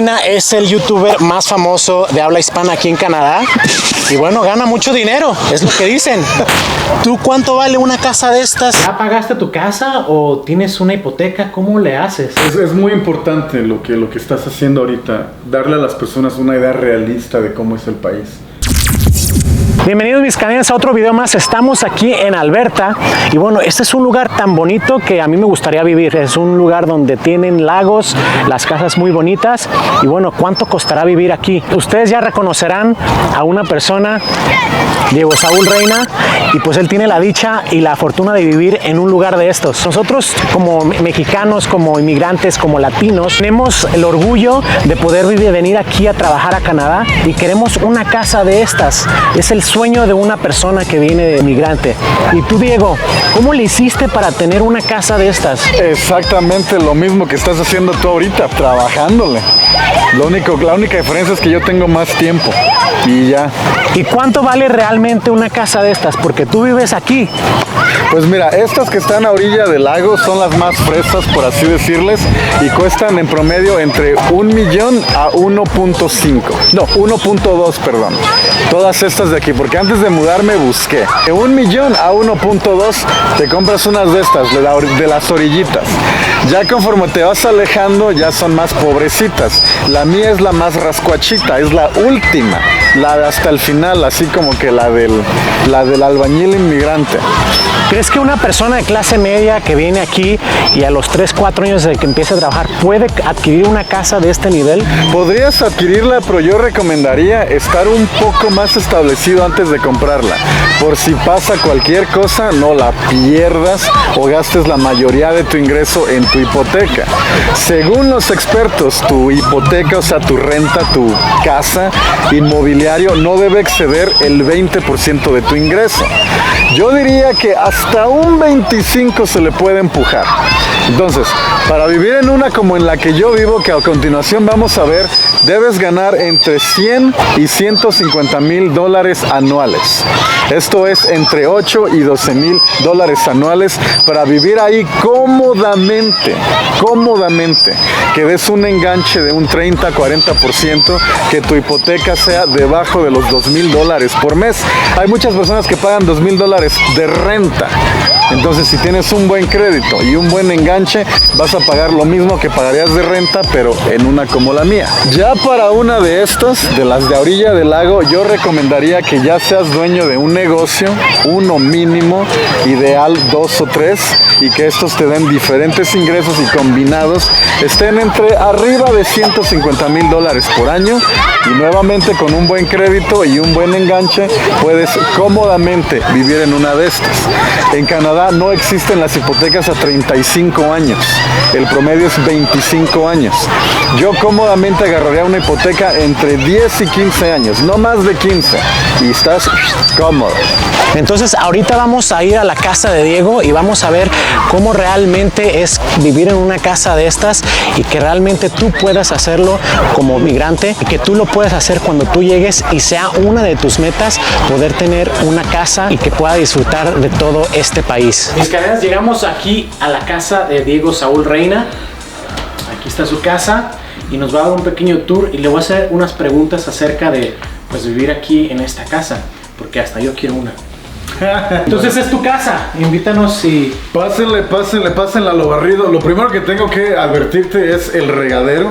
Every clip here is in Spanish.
Reina es el youtuber más famoso de habla hispana aquí en Canadá. Y bueno, gana mucho dinero, es lo que dicen. ¿Tú cuánto vale una casa de estas? ¿Ya pagaste tu casa o tienes una hipoteca? ¿Cómo le haces? Es muy importante lo que estás haciendo ahorita, darle a las personas una idea realista de cómo es el país. Bienvenidos mis canadienses a otro video más. Estamos aquí en Alberta y bueno, este es un lugar tan bonito que a mí me gustaría vivir. Es un lugar donde tienen lagos, las casas muy bonitas y bueno, ¿cuánto costará vivir aquí? Ustedes ya reconocerán a una persona, Diego Saúl Reina, y pues él tiene la dicha y la fortuna de vivir en un lugar de estos. Nosotros como mexicanos, como inmigrantes, como latinos, tenemos el orgullo de poder venir aquí a trabajar a Canadá y queremos una casa de estas. Es el sueño de una persona que viene de migrante. Y tú, Diego, ¿cómo le hiciste para tener una casa de estas? Exactamente lo mismo que estás haciendo tú ahorita, trabajándole. La única diferencia es que yo tengo más tiempo y ya. ¿Y cuánto vale realmente una casa de estas? Porque tú vives aquí. Pues mira, estas que están a orilla del lago son las más fresas, por así decirles, y cuestan en promedio entre 1 millón a 1.5. No, 1.2, perdón. Todas estas de aquí, porque antes de mudarme busqué. De 1 millón a 1.2 te compras unas de estas, de las orillitas. Ya conforme te vas alejando, ya son más pobrecitas. La mía es la más rascuachita, es la última. La de hasta el final, así como que la del albañil inmigrante. ¿Crees que una persona de clase media que viene aquí y a los 3-4 años de que empiece a trabajar puede adquirir una casa de este nivel? Podrías adquirirla, pero yo recomendaría estar un poco más establecido antes de comprarla. Por si pasa cualquier cosa, no la pierdas o gastes la mayoría de tu ingreso en tu hipoteca. Según los expertos, tu hipoteca, o sea, tu renta, tu casa, inmobiliario, no debe exceder el 20% de tu ingreso. Yo diría que hasta un 25 se le puede empujar. Entonces, para vivir en una como en la que yo vivo, que a continuación vamos a ver, debes ganar entre 100 y 150 mil dólares anuales. Esto es entre 8 y 12 mil dólares anuales para vivir ahí cómodamente. Que des un enganche de un 30-40%, que tu hipoteca sea debajo de los 2,000 dólares por mes. Hay muchas personas que pagan 2,000 dólares de renta. Entonces, si tienes un buen crédito y un buen enganche, vas a pagar lo mismo que pagarías de renta, pero en una como la mía. Ya para una de estas, de las de orilla del lago, yo recomendaría que ya seas dueño de un negocio, uno mínimo, ideal 2 o 3, y que estos te den diferentes ingresos y combinados estén entre arriba de 150 mil dólares por año. Y nuevamente, con un buen crédito y un buen enganche, puedes cómodamente vivir en una de estas. En Canadá no existen las hipotecas a 35 años. El promedio es 25 años. Yo cómodamente agarraría una hipoteca entre 10 y 15 años, no más de 15. Y estás cómodo. Entonces, ahorita vamos a ir a la casa de Diego y vamos a ver cómo realmente es vivir en una casa de estas y que realmente tú puedas hacerlo como migrante y que tú lo puedas hacer cuando tú llegues y sea una de tus metas poder tener una casa y que pueda disfrutar de todo este país. Mis canales, llegamos aquí a la casa de Diego Saúl Reina. Aquí está su casa y nos va a dar un pequeño tour y le voy a hacer unas preguntas acerca de pues vivir aquí en esta casa, porque hasta yo quiero una. Entonces es tu casa, invítanos y... Pásenle a lo barrido. Lo primero que tengo que advertirte es el regadero,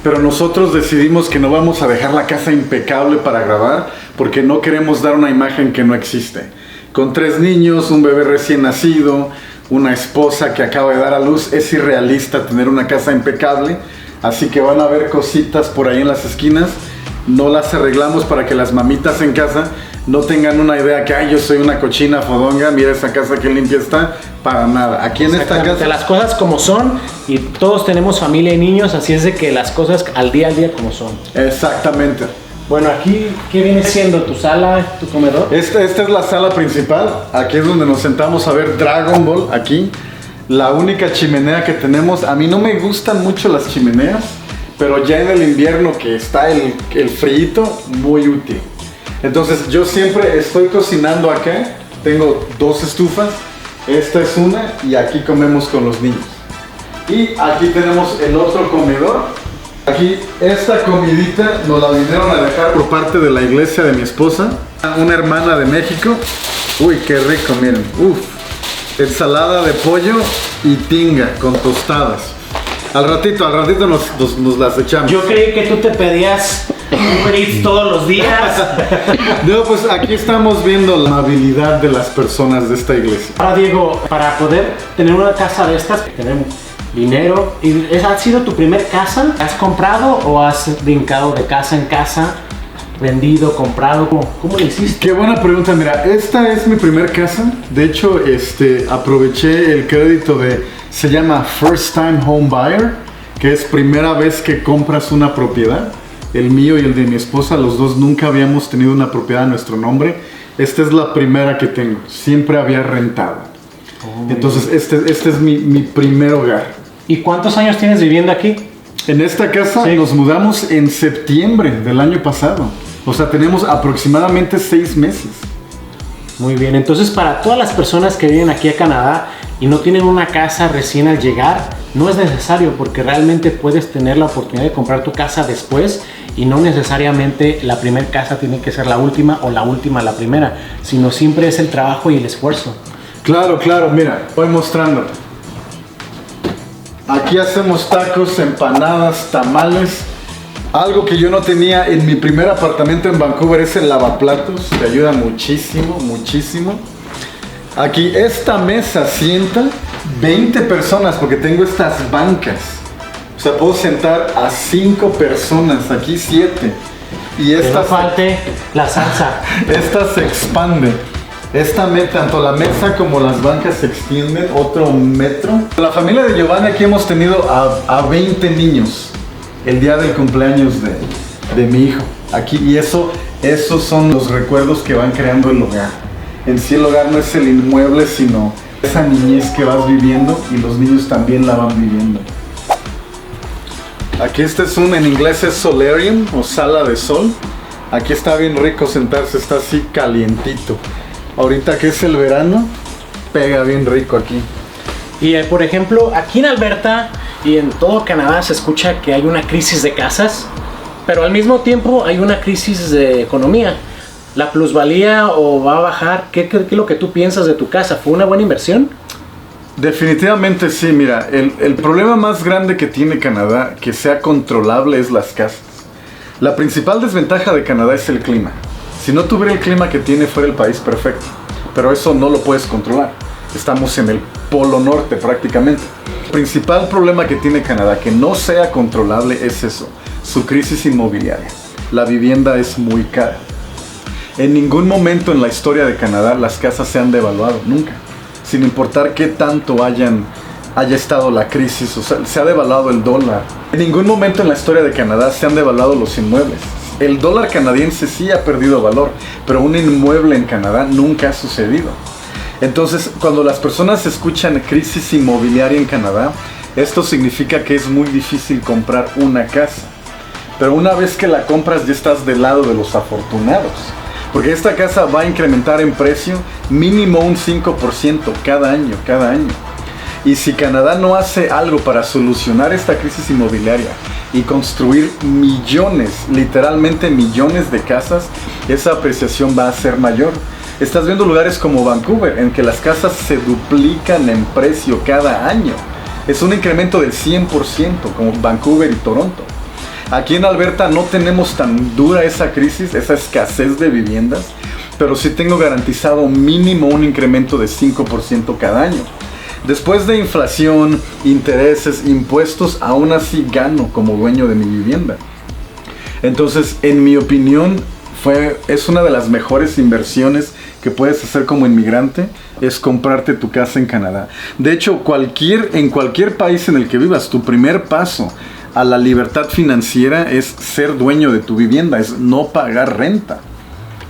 pero nosotros decidimos que no vamos a dejar la casa impecable para grabar, porque no queremos dar una imagen que no existe. Con 3 niños, un bebé recién nacido, una esposa que acaba de dar a luz, es irrealista tener una casa impecable, así que van a ver cositas por ahí en las esquinas. No las arreglamos para que las mamitas en casa no tengan una idea que ay, yo soy una cochina fodonga, mira esta casa que limpia está. Para nada, aquí en esta casa las cosas como son, y todos tenemos familia y niños, así es de que las cosas al día como son. Exactamente. Bueno, aquí, ¿qué viene siendo? ¿Tu sala, tu comedor? Esta es la sala principal. Aquí es donde nos sentamos a ver Dragon Ball. Aquí, la única chimenea que tenemos. A mí no me gustan mucho las chimeneas, pero ya en el invierno que está el frío, muy útil. Entonces yo siempre estoy cocinando acá. Tengo 2 estufas. Esta es una y aquí comemos con los niños. Y aquí tenemos el otro comedor. Aquí esta comidita nos la vinieron a dejar por parte de la iglesia de mi esposa, una hermana de México. Uy, qué rico, miren. Uf, ensalada de pollo y tinga con tostadas. Al ratito nos las echamos. Yo creí que tú te pedías Uber Eats todos los días. No, pues aquí estamos viendo la amabilidad de las personas de esta iglesia. Ahora, Diego, para poder tener una casa de estas, tenemos dinero. ¿Ha sido tu primer casa? ¿Has comprado o has brincado de casa en casa? ¿Vendido, comprado? ¿Cómo lo hiciste? Qué buena pregunta. Mira, esta es mi primer casa. De hecho, aproveché el crédito se llama First Time Home Buyer, que es primera vez que compras una propiedad. El mío y el de mi esposa, los dos nunca habíamos tenido una propiedad a nuestro nombre. Esta es la primera que tengo. Siempre había rentado. Entonces, este es mi primer hogar. ¿Y cuántos años tienes viviendo aquí? En esta casa nos mudamos en septiembre del año pasado. O sea, tenemos aproximadamente 6 meses. Muy bien, entonces para todas las personas que viven aquí a Canadá y no tienen una casa recién al llegar, no es necesario, porque realmente puedes tener la oportunidad de comprar tu casa después y no necesariamente la primera casa tiene que ser la última o la última la primera, sino siempre es el trabajo y el esfuerzo. Claro, mira, voy mostrando. Aquí hacemos tacos, empanadas, tamales. Algo que yo no tenía en mi primer apartamento en Vancouver es el lavaplatos. Te ayuda muchísimo, muchísimo. Aquí esta mesa sienta 20 personas porque tengo estas bancas. O sea, puedo sentar a 5 personas, aquí 7. Y Que no falte la salsa. Esta se expande. Tanto la mesa como las bancas se extienden otro metro. La familia de Giovanni aquí hemos tenido a 20 niños el día del cumpleaños de mi hijo. Aquí, y esos son los recuerdos que van creando el hogar. En sí el hogar no es el inmueble, sino esa niñez que vas viviendo, y los niños también la van viviendo. Aquí en inglés es solarium o sala de sol. Aquí está bien rico sentarse, está así calientito. Ahorita que es el verano, pega bien rico aquí. Y por ejemplo, aquí en Alberta y en todo Canadá se escucha que hay una crisis de casas, pero al mismo tiempo hay una crisis de economía. ¿La plusvalía o va a bajar? ¿Qué es lo que tú piensas de tu casa? ¿Fue una buena inversión? Definitivamente sí, mira, el problema más grande que tiene Canadá, que sea controlable, es las casas. La principal desventaja de Canadá es el clima. Si no tuviera el clima que tiene, fuera el país perfecto, pero eso no lo puedes controlar. Estamos en el polo norte prácticamente. El principal problema que tiene Canadá, que no sea controlable, es eso, su crisis inmobiliaria. La vivienda es muy cara. En ningún momento en la historia de Canadá las casas se han devaluado, nunca. Sin importar qué tanto haya estado la crisis, o sea, se ha devaluado el dólar. En ningún momento en la historia de Canadá se han devaluado los inmuebles. El dólar canadiense sí ha perdido valor, pero un inmueble en Canadá nunca ha sucedido. Entonces, cuando las personas escuchan crisis inmobiliaria en Canadá, esto significa que es muy difícil comprar una casa. Pero una vez que la compras, ya estás del lado de los afortunados. Porque esta casa va a incrementar en precio mínimo un 5% cada año. Y si Canadá no hace algo para solucionar esta crisis inmobiliaria y construir millones, literalmente millones de casas, esa apreciación va a ser mayor. Estás viendo lugares como Vancouver, en que las casas se duplican en precio cada año. Es un incremento del 100%, como Vancouver y Toronto. Aquí en Alberta no tenemos tan dura esa crisis, esa escasez de viviendas, pero sí tengo garantizado mínimo un incremento de 5% cada año. Después de inflación, intereses, impuestos, aún así gano como dueño de mi vivienda. Entonces, en mi opinión, es una de las mejores inversiones que puedes hacer como inmigrante, es comprarte tu casa en Canadá. De hecho, en cualquier país en el que vivas, tu primer paso a la libertad financiera es ser dueño de tu vivienda, es no pagar renta.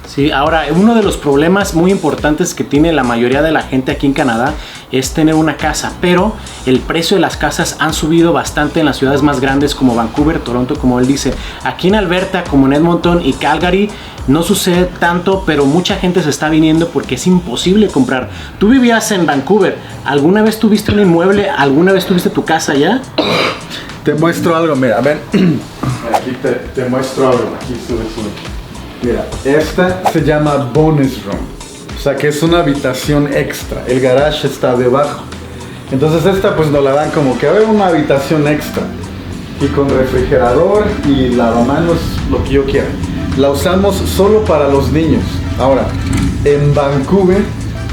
Sí, ahora uno de los problemas muy importantes que tiene la mayoría de la gente aquí en Canadá es tener una casa, pero el precio de las casas han subido bastante en las ciudades más grandes como Vancouver, Toronto, como él dice. Aquí en Alberta, como en Edmonton y Calgary, no sucede tanto, pero mucha gente se está viniendo porque es imposible comprar. Tú vivías en Vancouver, ¿alguna vez tuviste un inmueble? ¿Alguna vez tuviste tu casa allá? Te muestro algo, mira, ven. Aquí te muestro algo, aquí sube. Mira, esta se llama bonus room, o sea que es una habitación extra, el garage está debajo. Entonces esta pues nos la dan como que a ver una habitación extra y con refrigerador y lavamanos, lo que yo quiera. La usamos solo para los niños. Ahora, en Vancouver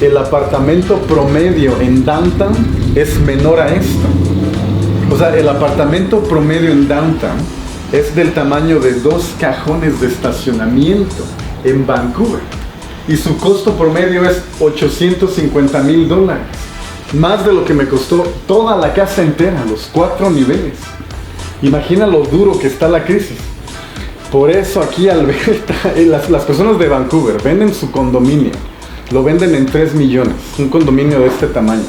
el apartamento promedio en downtown es menor a esto. O sea, el apartamento promedio en downtown es del tamaño de 2 cajones de estacionamiento en Vancouver. Y su costo promedio es $850,000. Más de lo que me costó toda la casa entera, los 4 niveles. Imagina lo duro que está la crisis. Por eso aquí Alberta, las personas de Vancouver venden su condominio. Lo venden en 3 millones, un condominio de este tamaño.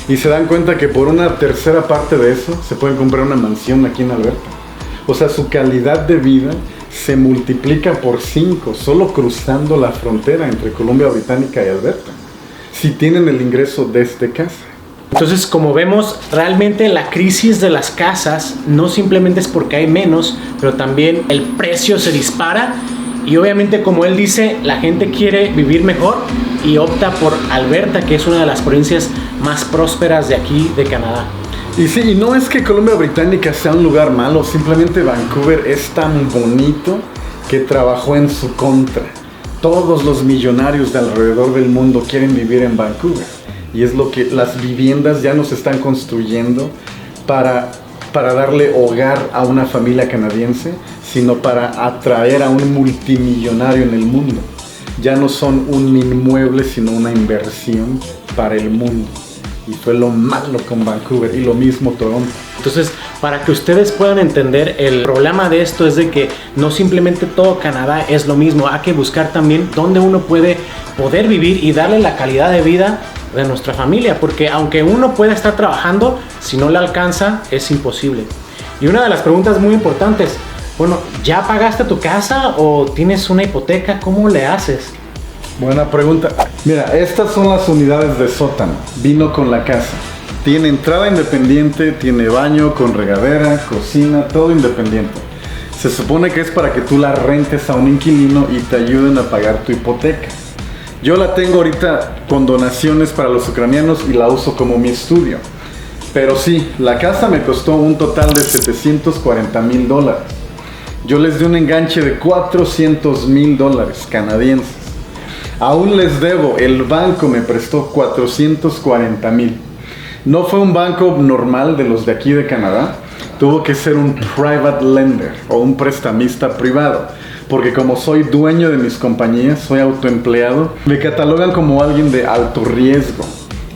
Y se dan cuenta que por una tercera parte de eso se pueden comprar una mansión aquí en Alberta. O sea, su calidad de vida se multiplica por 5 solo cruzando la frontera entre Columbia Británica y Alberta, si tienen el ingreso desde casa. Entonces, como vemos, realmente la crisis de las casas no simplemente es porque hay menos, pero también el precio se dispara y obviamente, como él dice, la gente quiere vivir mejor y opta por Alberta, que es una de las provincias más prósperas de aquí, de Canadá. Y sí, y no es que Columbia Británica sea un lugar malo, simplemente Vancouver es tan bonito que trabajó en su contra. Todos los millonarios de alrededor del mundo quieren vivir en Vancouver. Y es lo que las viviendas ya no se están construyendo para darle hogar a una familia canadiense, sino para atraer a un multimillonario en el mundo. Ya no son un inmueble, sino una inversión para el mundo. Y fue lo malo con Vancouver y lo mismo Toronto. Entonces, para que ustedes puedan entender, el problema de esto es de que no simplemente todo Canadá es lo mismo. Hay que buscar también dónde uno puede poder vivir y darle la calidad de vida de nuestra familia. Porque aunque uno pueda estar trabajando, si no le alcanza, es imposible. Y una de las preguntas muy importantes, bueno, ¿ya pagaste tu casa o tienes una hipoteca? ¿Cómo le haces? Buena pregunta. Mira, estas son las unidades de sótano. Vino con la casa. Tiene entrada independiente, tiene baño con regadera, cocina, todo independiente. Se supone que es para que tú la rentes a un inquilino y te ayuden a pagar tu hipoteca. Yo la tengo ahorita con donaciones para los ucranianos y la uso como mi estudio. Pero sí, la casa me costó un total de $740,000. Yo les di un enganche de $400,000 canadienses. Aún les debo, el banco me prestó $440,000. No fue un banco normal de los de aquí de Canadá, tuvo que ser un private lender o un prestamista privado, porque como soy dueño de mis compañías, soy autoempleado, me catalogan como alguien de alto riesgo.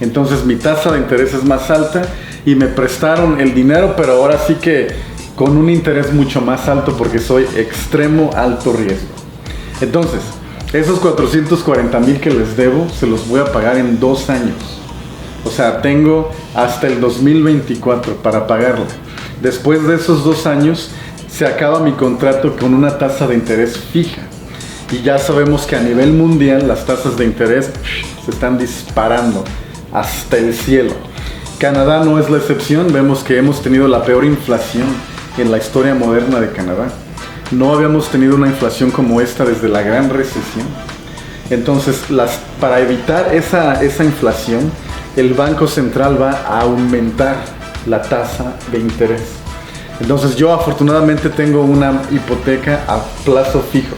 Entonces mi tasa de interés es más alta y me prestaron el dinero, pero ahora sí que con un interés mucho más alto porque soy extremo alto riesgo. Entonces, esos $440,000 que les debo, se los voy a pagar en 2 años. O sea, tengo hasta el 2024 para pagarla. Después de esos 2 años, se acaba mi contrato con una tasa de interés fija. Y ya sabemos que a nivel mundial las tasas de interés se están disparando hasta el cielo. Canadá no es la excepción. Vemos que hemos tenido la peor inflación en la historia moderna de Canadá. No habíamos tenido una inflación como esta desde la Gran Recesión. Entonces, para evitar esa inflación, el Banco Central va a aumentar la tasa de interés. Entonces, yo afortunadamente tengo una hipoteca a plazo fijo.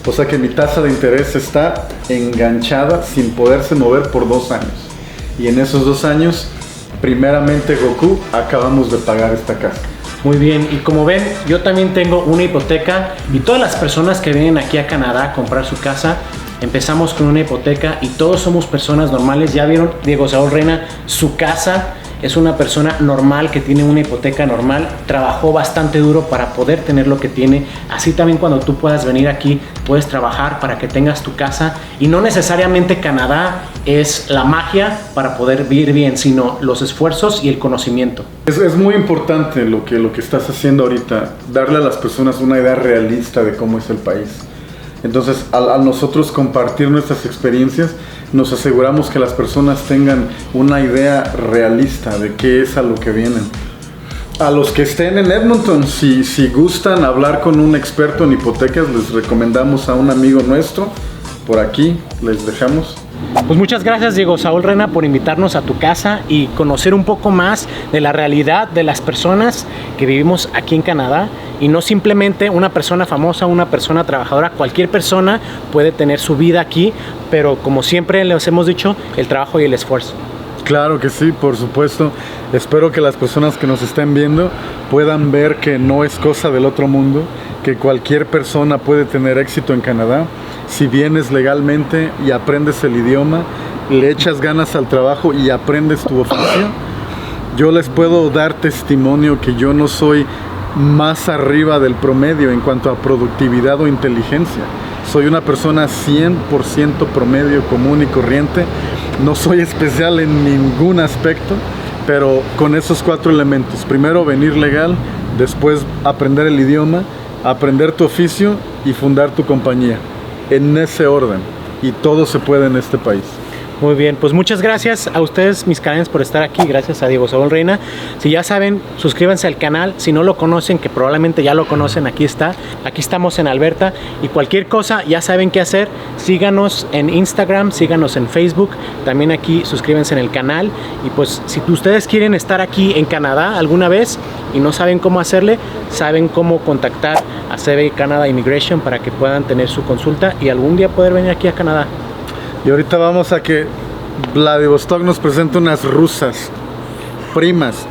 O sea que mi tasa de interés está enganchada sin poderse mover por 2 años. Y en esos 2 años, primeramente Goku, acabamos de pagar esta casa. Muy bien, y como ven, yo también tengo una hipoteca y todas las personas que vienen aquí a Canadá a comprar su casa, empezamos con una hipoteca y todos somos personas normales. Ya vieron, Diego Saúl Reina, su casa es una persona normal que tiene una hipoteca normal, trabajó bastante duro para poder tener lo que tiene. Así también cuando tú puedas venir aquí, puedes trabajar para que tengas tu casa, y no necesariamente Canadá es la magia para poder vivir bien, sino los esfuerzos y el conocimiento. Es muy importante lo que estás haciendo ahorita, darle a las personas una idea realista de cómo es el país. Entonces, al nosotros compartir nuestras experiencias, nos aseguramos que las personas tengan una idea realista de qué es a lo que vienen. A los que estén en Edmonton, si gustan hablar con un experto en hipotecas, les recomendamos a un amigo nuestro. Por aquí les dejamos. Pues muchas gracias, Diego Saúl Reyna, por invitarnos a tu casa y conocer un poco más de la realidad de las personas que vivimos aquí en Canadá, y no simplemente una persona famosa, una persona trabajadora. Cualquier persona puede tener su vida aquí, pero como siempre les hemos dicho, el trabajo y el esfuerzo. Claro que sí, por supuesto. Espero que las personas que nos estén viendo puedan ver que no es cosa del otro mundo, que cualquier persona puede tener éxito en Canadá si vienes legalmente y aprendes el idioma, le echas ganas al trabajo y aprendes tu oficio. Yo les puedo dar testimonio que yo no soy más arriba del promedio en cuanto a productividad o inteligencia. Soy una persona 100% promedio, común y corriente. No soy especial en ningún aspecto, pero con esos 4 elementos: primero venir legal, después aprender el idioma, aprender tu oficio y fundar tu compañía. En ese orden, y todo se puede en este país. Muy bien, pues muchas gracias a ustedes, mis canadienses, por estar aquí. Gracias a Diego Saúl Reyna. Si ya saben, suscríbanse al canal. Si no lo conocen, que probablemente ya lo conocen, aquí está. Aquí estamos en Alberta, y cualquier cosa ya saben qué hacer. Síganos en Instagram, síganos en Facebook. También aquí suscríbanse en el canal. Y pues si ustedes quieren estar aquí en Canadá alguna vez y no saben cómo hacerle, saben cómo contactar a CB Canada Immigration para que puedan tener su consulta y algún día poder venir aquí a Canadá. Y ahorita vamos a que Vladivostok nos presente unas rusas primas.